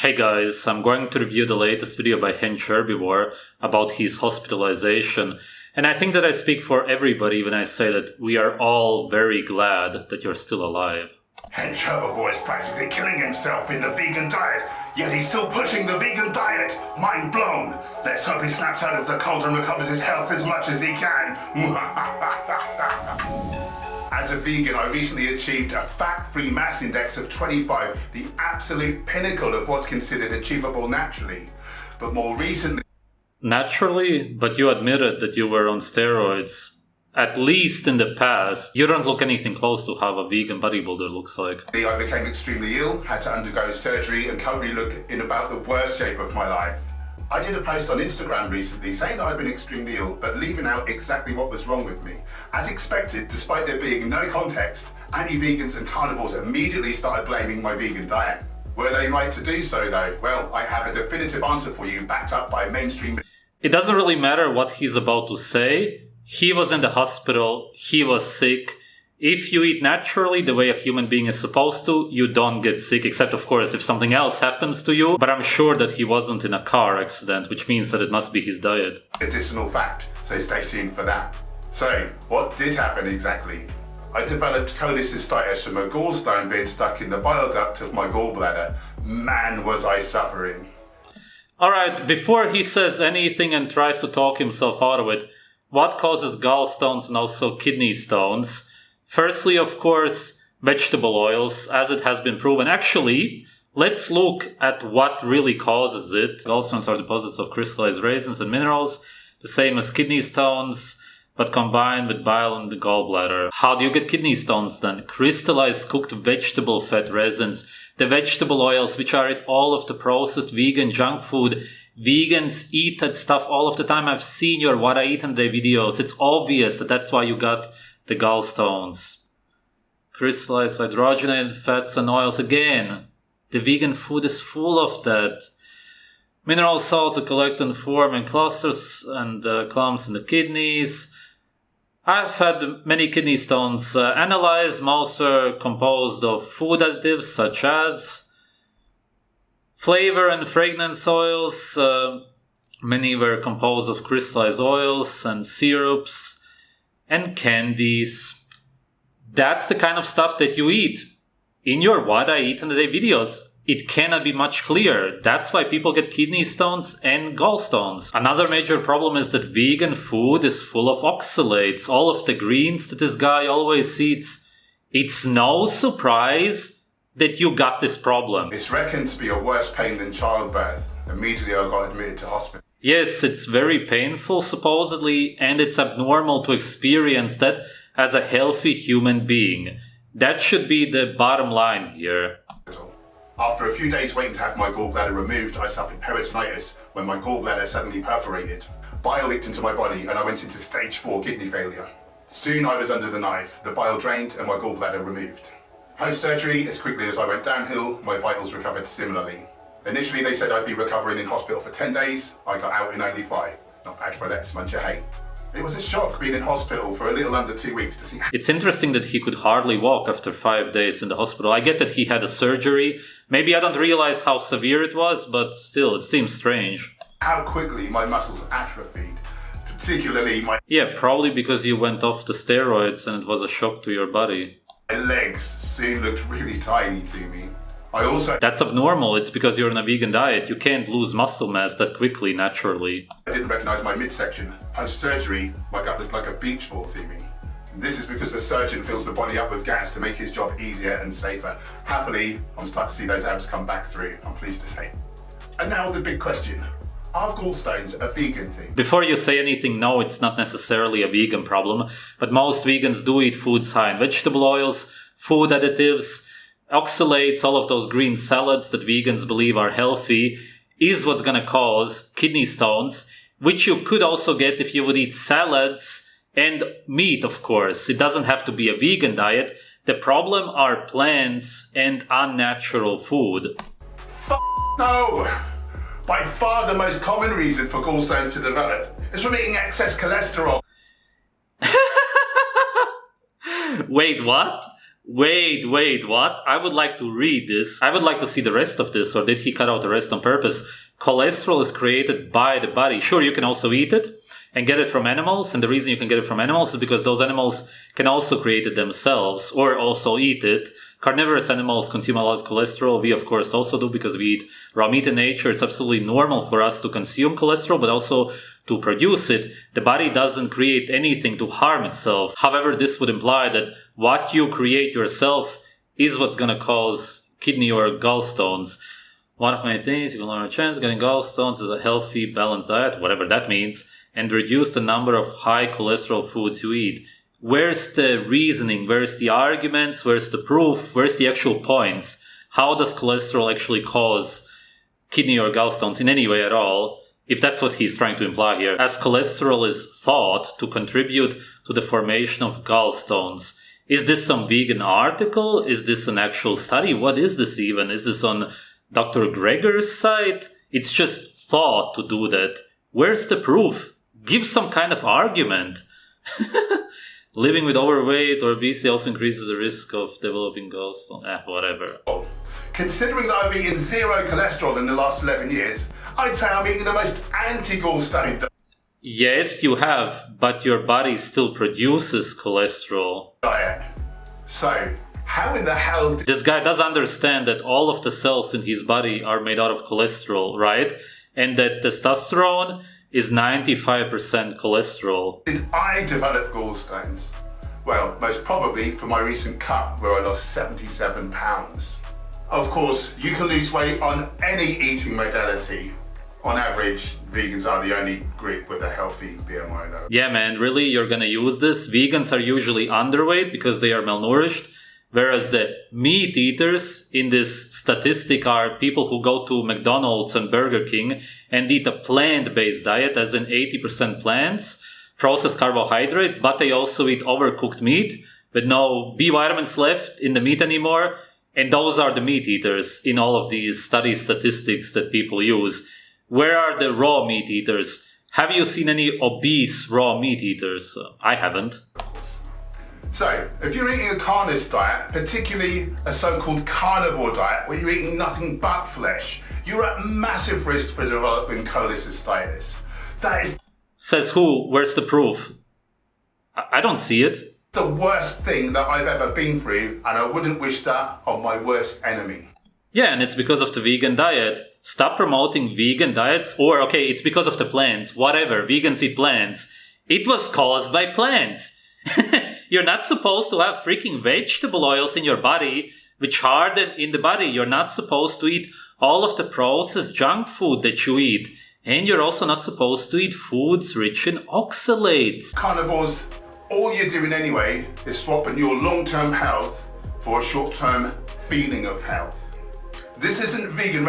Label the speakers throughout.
Speaker 1: Hey guys, I'm going to review the latest video by Hench Herbivore about his hospitalization. And I think that I speak for everybody when I say that we are all very glad that you're still alive.
Speaker 2: Hench Herbivore is practically killing himself in the vegan diet, yet he's still pushing the vegan diet. Mind blown. Let's hope he snaps out of the cult and recovers his health as much as he can. As a vegan, I recently achieved a fat-free mass index of 25, the absolute pinnacle of what's considered achievable naturally. But more recently...
Speaker 1: Naturally? But you admitted that you were on steroids. At least in the past, you don't look anything close to how a vegan bodybuilder looks like.
Speaker 2: I became extremely ill, had to undergo surgery, and currently look in about the worst shape of my life. I did a post on Instagram recently saying that I'd been extremely ill, but leaving out exactly what was wrong with me. As expected, despite there being no context, anti-vegans and carnivores immediately started blaming my vegan diet. Were they right to do so though? Well, I have a definitive answer for you, backed up by mainstream...
Speaker 1: It doesn't really matter what he's about to say. He was in the hospital, he was sick. If you eat naturally the way a human being is supposed to, you don't get sick, except of course if something else happens to you. But I'm sure that he wasn't in a car accident, which means that it must be his diet.
Speaker 2: Medicinal fact, so stay tuned for that. So, what did happen exactly? I developed cholecystitis from a gallstone being stuck in the bile duct of my gallbladder. Man, was I suffering.
Speaker 1: Alright, before he says anything and tries to talk himself out of it, what causes gallstones and also kidney stones? Firstly, of course, vegetable oils, as it has been proven. Actually, let's look at what really causes it. Gallstones are deposits of crystallized raisins and minerals, the same as kidney stones, but combined with bile in the gallbladder. How do you get kidney stones then? Crystallized cooked vegetable fat resins, the vegetable oils which are in all of the processed vegan junk food. Vegans eat that stuff all of the time. I've seen your What I Eat in Day videos. It's obvious that that's why you got the gallstones. Crystallized hydrogenated fats and oils. Again, the vegan food is full of that. Mineral salts that collect and form in clusters and clumps in the kidneys. I've had many kidney stones analyzed. Most are composed of food additives such as flavor and fragrance oils. Many were composed of crystallized oils and syrups and candies. That's the kind of stuff that you eat in your What I Eat in the Day videos. It cannot be much clearer. That's why people get kidney stones and gallstones. Another major problem is that vegan food is full of oxalates. All of the greens that this guy always eats. It's no surprise that you got this problem.
Speaker 2: It's reckoned to be a worse pain than childbirth. Immediately I got admitted to hospital.
Speaker 1: Yes, it's very painful supposedly, and it's abnormal to experience that as a healthy human being. That should be the bottom line here.
Speaker 2: After a few days waiting to have my gallbladder removed, I suffered peritonitis when my gallbladder suddenly perforated. Bile leaked into my body and I went into stage 4 kidney failure. Soon I was under the knife, the bile drained and my gallbladder removed. Post-surgery, as quickly as I went downhill, my vitals recovered similarly. Initially they said I'd be recovering in hospital for 10 days, I got out in only 5. Not bad for a let smudge of hay. It was a shock being in hospital for a little under 2 weeks to see.
Speaker 1: It's interesting that he could hardly walk after 5 days in the hospital. I get that he had a surgery. Maybe I don't realize how severe it was, but still, it seems strange.
Speaker 2: How quickly my muscles atrophied, particularly my...
Speaker 1: Yeah, probably because you went off the steroids and it was a shock to your body.
Speaker 2: My legs soon looked really tiny to me. I also...
Speaker 1: That's abnormal. It's because you're on a vegan diet. You can't lose muscle mass that quickly, naturally.
Speaker 2: I didn't recognise my midsection. Post-surgery, my gut looked like a beach ball to me. This is because the surgeon fills the body up with gas to make his job easier and safer. Happily, I'm starting to see those abs come back through, I'm pleased to say. And now the big question. Are gallstones a vegan thing?
Speaker 1: Before you say anything, no, it's not necessarily a vegan problem. But most vegans do eat foods high in vegetable oils, food additives, oxalates, all of those green salads that vegans believe are healthy, is what's gonna cause kidney stones, which you could also get if you would eat salads and meat, of course. It doesn't have to be a vegan diet. The problem are plants and unnatural food.
Speaker 2: No! By far the most common reason for gallstones to develop is from eating excess cholesterol.
Speaker 1: Wait, what? Wait, what? I would like to read this. I would like to see the rest of this, or did he cut out the rest on purpose? Cholesterol is created by the body. Sure, you can also eat it and get it from animals, and the reason you can get it from animals is because those animals can also create it themselves, or also eat it. Carnivorous animals consume a lot of cholesterol. We, of course, also do because we eat raw meat in nature. It's absolutely normal for us to consume cholesterol, but also to produce it. The body doesn't create anything to harm itself. However, this would imply that what you create yourself is what's going to cause kidney or gallstones. One of my things, you can learn a chance getting gallstones is a healthy, balanced diet, whatever that means, and reduce the number of high cholesterol foods you eat. Where's the reasoning? Where's the arguments? Where's the proof? Where's the actual points? How does cholesterol actually cause kidney or gallstones in any way at all? If that's what he's trying to imply here, as cholesterol is thought to contribute to the formation of gallstones. Is this some vegan article? Is this an actual study? What is this even? Is this on Dr. Greger's site? It's just thought to do that. Where's the proof? Give some kind of argument. Living with overweight or obesity also increases the risk of developing gallstones. Whatever.
Speaker 2: Considering that I've eaten 0 cholesterol in the last 11 years, I'd say I'm eating the most anti-gallstone
Speaker 1: Yes, you have, but your body still produces cholesterol.
Speaker 2: diet. So, how in the hell did
Speaker 1: This guy does understand that all of the cells in his body are made out of cholesterol, right? And that testosterone is 95% cholesterol.
Speaker 2: I develop gallstones? Well, most probably from my recent cut where I lost 77 pounds. Of course, you can lose weight on any eating modality. On average, vegans are the only group with a healthy BMI though.
Speaker 1: Yeah, man, really? You're gonna use this? Vegans are usually underweight because they are malnourished, whereas the meat eaters in this statistic are people who go to McDonald's and Burger King and eat a plant-based diet, as in 80% plants, processed carbohydrates, but they also eat overcooked meat with no B vitamins left in the meat anymore. And those are the meat eaters in all of these study statistics that people use. Where are the raw meat eaters? Have you seen any obese raw meat eaters? I haven't.
Speaker 2: So, if you're eating a carnivore diet, particularly a so-called carnivore diet where you're eating nothing but flesh, you're at massive risk for developing cholecystitis. That is
Speaker 1: Says who? Where's the proof? I don't see it.
Speaker 2: the worst thing that I've ever been through, and I wouldn't wish that on my worst enemy.
Speaker 1: Yeah, and it's because of the vegan diet. Stop promoting vegan diets. Or, okay, it's because of the plants. Whatever, vegans eat plants. It was caused by plants. You're not supposed to have freaking vegetable oils in your body, which harden in the body. You're not supposed to eat all of the processed junk food that you eat. And you're also not supposed to eat foods rich in oxalates.
Speaker 2: Carnivores, all you're doing anyway is swapping your long-term health for a short-term feeling of health. This isn't vegan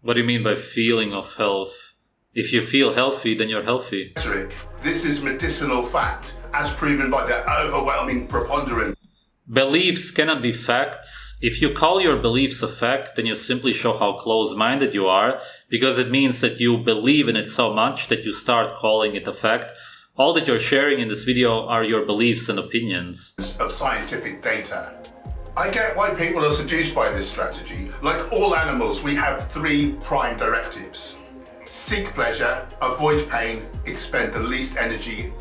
Speaker 1: What do you mean by feeling of health? If you feel healthy, then you're healthy.
Speaker 2: rhetoric. This is medicinal fact, as proven by the overwhelming preponderance
Speaker 1: Beliefs cannot be facts. If you call your beliefs a fact, then you simply show how close-minded you are, because it means that you believe in it so much that you start calling it a fact. All that you're sharing in this video are your beliefs and opinions.
Speaker 2: of scientific data. I get why people are seduced by this strategy. Like all animals, we have 3 prime directives. Seek pleasure, avoid pain, expend the least energy.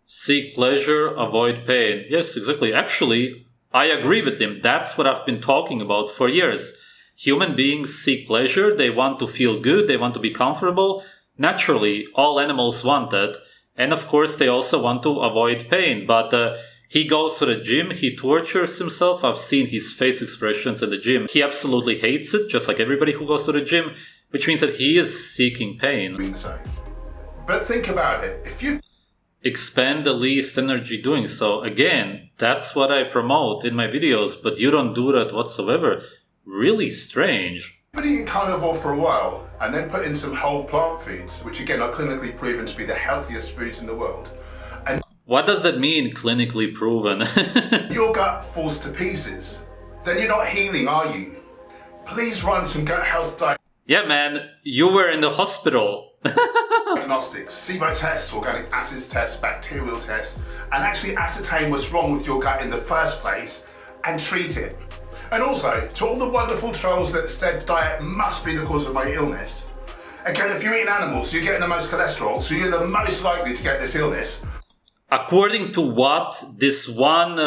Speaker 1: Seek pleasure, avoid pain. Yes, exactly. Actually, I agree with him. That's what I've been talking about for years. Human beings seek pleasure. They want to feel good. They want to be comfortable. Naturally, all animals want that. And of course, they also want to avoid pain. But he goes to the gym. He tortures himself. I've seen his face expressions at the gym. He absolutely hates it, just like everybody who goes to the gym, which means that he is seeking pain.
Speaker 2: But think about it. If you
Speaker 1: Expend the least energy doing so. Again, that's what I promote in my videos, but you don't do that whatsoever. Really strange.
Speaker 2: been eating carnivore for a while and then put in some whole plant foods, which again are clinically proven to be the healthiest foods in the world, and
Speaker 1: What does that mean, clinically proven?
Speaker 2: your gut falls to pieces, then you're not healing, are you? Please run some gut health
Speaker 1: Yeah, man, you were in the hospital.
Speaker 2: diagnostics, SIBO tests, organic acids tests, bacterial tests, and actually ascertain what's wrong with your gut in the first place, and treat it. And also, to all the wonderful trolls that said diet must be the cause of my illness. Again, if you're eating animals, you're getting the most cholesterol, so you're the most likely to get this illness.
Speaker 1: According to what? This one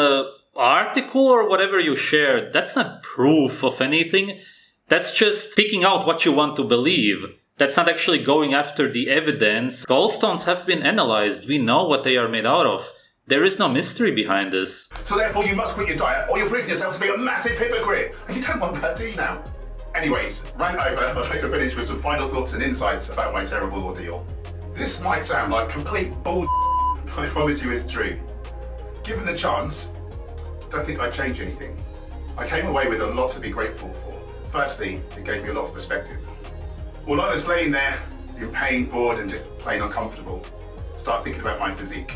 Speaker 1: article or whatever you shared, that's not proof of anything. That's just picking out what you want to believe. That's not actually going after the evidence. Gallstones have been analyzed. We know what they are made out of. There is no mystery behind this.
Speaker 2: So therefore you must quit your diet or you're proving yourself to be a massive hypocrite. And you don't want that, do you now? Anyways, rant over, I'd like to finish with some final thoughts and insights about my terrible ordeal. This might sound like complete bull, but I promise you it's true. Given the chance, I don't think I'd change anything. I came away with a lot to be grateful for. Firstly, it gave me a lot of perspective. While I was laying there, in pain, bored and just plain uncomfortable, start thinking about my physique.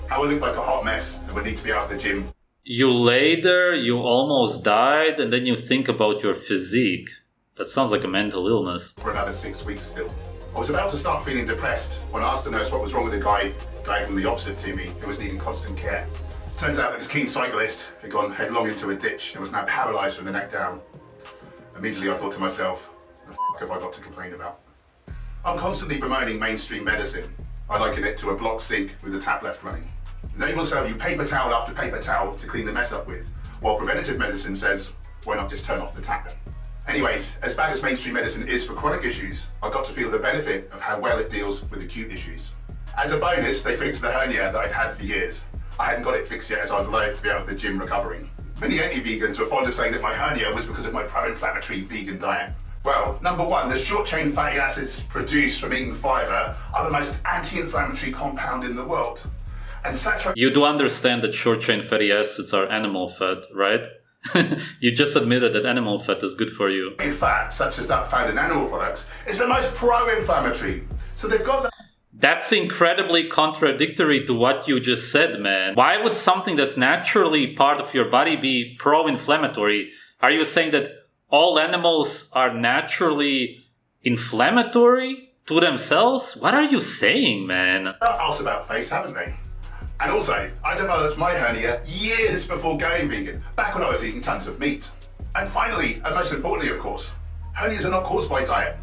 Speaker 2: How I look like a hot mess and would need to be out of the gym.
Speaker 1: You lay there, you almost died, and then you think about your physique. That sounds like a mental illness.
Speaker 2: For another 6 weeks still. I was about to start feeling depressed when I asked the nurse what was wrong with the guy diagonally opposite to me who was needing constant care. Turns out that this keen cyclist had gone headlong into a ditch and was now paralysed from the neck down. Immediately I thought to myself, the f*** have I got to complain about? I'm constantly bemoaning mainstream medicine. I liken it to a block sink with the tap left running. They will sell you paper towel after paper towel to clean the mess up with, while preventative medicine says, why not just turn off the tap? Anyways, as bad as mainstream medicine is for chronic issues, I got to feel the benefit of how well it deals with acute issues. As a bonus, they fixed the hernia that I'd had for years. I hadn't got it fixed yet as I was loath to be out of the gym recovering. Many anti-vegans were fond of saying that my hernia was because of my pro-inflammatory vegan diet. Well, number one, the short-chain fatty acids produced from eating fibre are the most anti-inflammatory compound in the world. And saturated...
Speaker 1: You do understand that short-chain fatty acids are animal fat, right? You just admitted that animal fat is good for you.
Speaker 2: fat, such as that found in animal products, is the most pro-inflammatory. So they've got that...
Speaker 1: That's incredibly contradictory to what you just said, man. Why would something that's naturally part of your body be pro-inflammatory? Are you saying that all animals are naturally inflammatory to themselves? What are you saying, man?
Speaker 2: Asked about face, haven't they? And also, I developed my hernia years before going vegan, back when I was eating tons of meat. And finally, and most importantly of course, hernias are not caused by diet.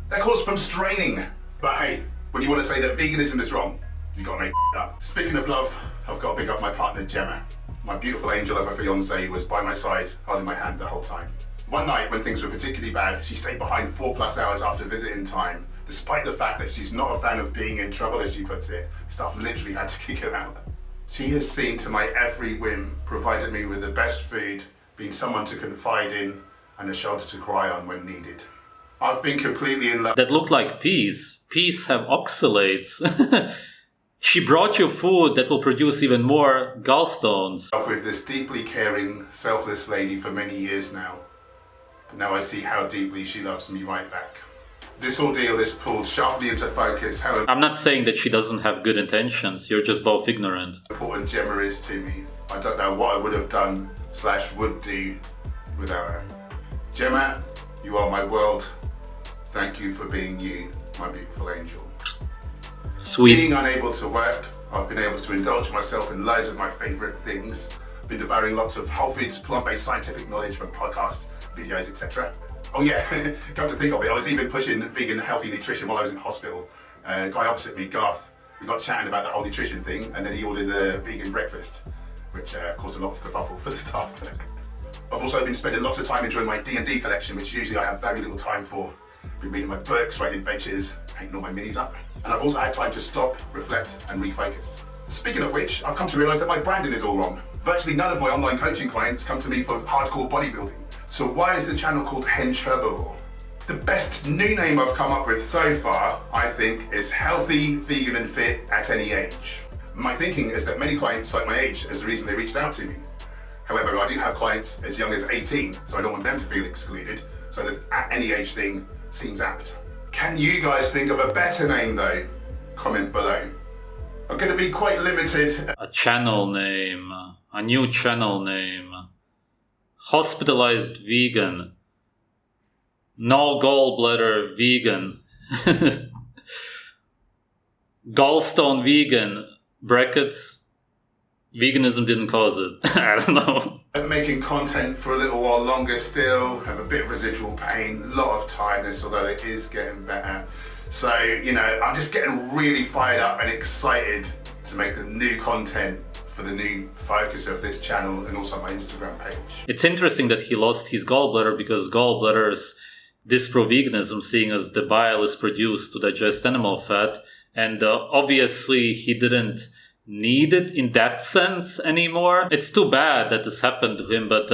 Speaker 2: They're caused from straining. But hey, when you want to say that veganism is wrong, you gotta make it up. Speaking of love, I've got to pick up my partner Gemma. My beautiful angel of a fiance was by my side, holding my hand the whole time. One night when things were particularly bad, she stayed behind 4+ hours after visiting time, despite the fact that she's not a fan of being in trouble, as she puts it. Stuff literally had to kick her out. She has seen to my every whim, provided me with the best food, been someone to confide in, and a shoulder to cry on when needed. I've been completely in love.
Speaker 1: That looked like peas. Peas have oxalates. She brought you food that will produce even more gallstones.
Speaker 2: With this deeply caring, selfless lady for many years now. Now I see how deeply she loves me right back. This ordeal is pulled sharply into focus how
Speaker 1: I'm not saying that she doesn't have good intentions, you're just both ignorant.
Speaker 2: important Gemma is to me. I don't know what I would have done / would do without her. Gemma, you are my world. Thank you for being you, my beautiful angel.
Speaker 1: Sweet.
Speaker 2: Being unable to work, I've been able to indulge myself in loads of my favourite things. Been devouring lots of whole foods, plant-based scientific knowledge from podcasts, videos, etc. Oh yeah, come to think of it, I was even pushing vegan healthy nutrition while I was in hospital. A guy opposite me, Garth, we got chatting about the whole nutrition thing, and then he ordered a vegan breakfast, which caused a lot of kerfuffle for the staff. I've also been spending lots of time enjoying my D&D collection, which usually I have very little time for. Been reading my books, writing adventures, painting all my minis up. And I've also had time to stop, reflect, and refocus. Speaking of which, I've come to realise that my branding is all wrong. Virtually none of my online coaching clients come to me for hardcore bodybuilding. So why is the channel called Hench Herbivore? The best new name I've come up with so far, I think, is Healthy, Vegan and Fit at Any Age. My thinking is that many clients cite my age as the reason they reached out to me. However, I do have clients as young as 18, so I don't want them to feel excluded, so the at any age thing seems apt. Can you guys think of a better name though? Comment below. I'm going to be quite limited.
Speaker 1: A channel name. A new channel name. Hospitalized vegan. No gallbladder vegan. Gallstone vegan. Brackets. veganism didn't cause it. I don't know.
Speaker 2: Making content for a little while longer still, have a bit of residual pain, a lot of tiredness, although it is getting better. So, I'm just getting really fired up and excited to make the new content for the new focus of this channel and also my Instagram page.
Speaker 1: It's interesting that he lost his gallbladder because gallbladders disprove veganism, seeing as the bile is produced to digest animal fat. And obviously he didn't need it in that sense anymore. It's too bad that this happened to him, but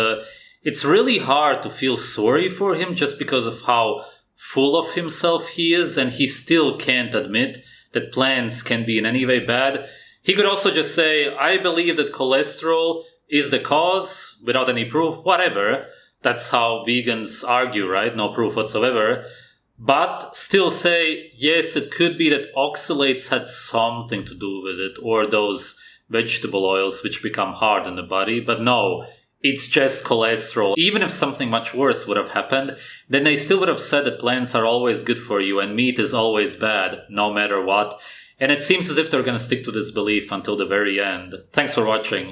Speaker 1: it's really hard to feel sorry for him just because of how full of himself he is, and he still can't admit that plants can be in any way bad. He could also just say, I believe that cholesterol is the cause, without any proof, whatever. That's how vegans argue, right? No proof whatsoever. But still say, yes, it could be that oxalates had something to do with it, or those vegetable oils which become hard in the body. But no, it's just cholesterol. Even if something much worse would have happened, then they still would have said that plants are always good for you and meat is always bad, no matter what. And it seems as if they're going to stick to this belief until the very end. Thanks for watching.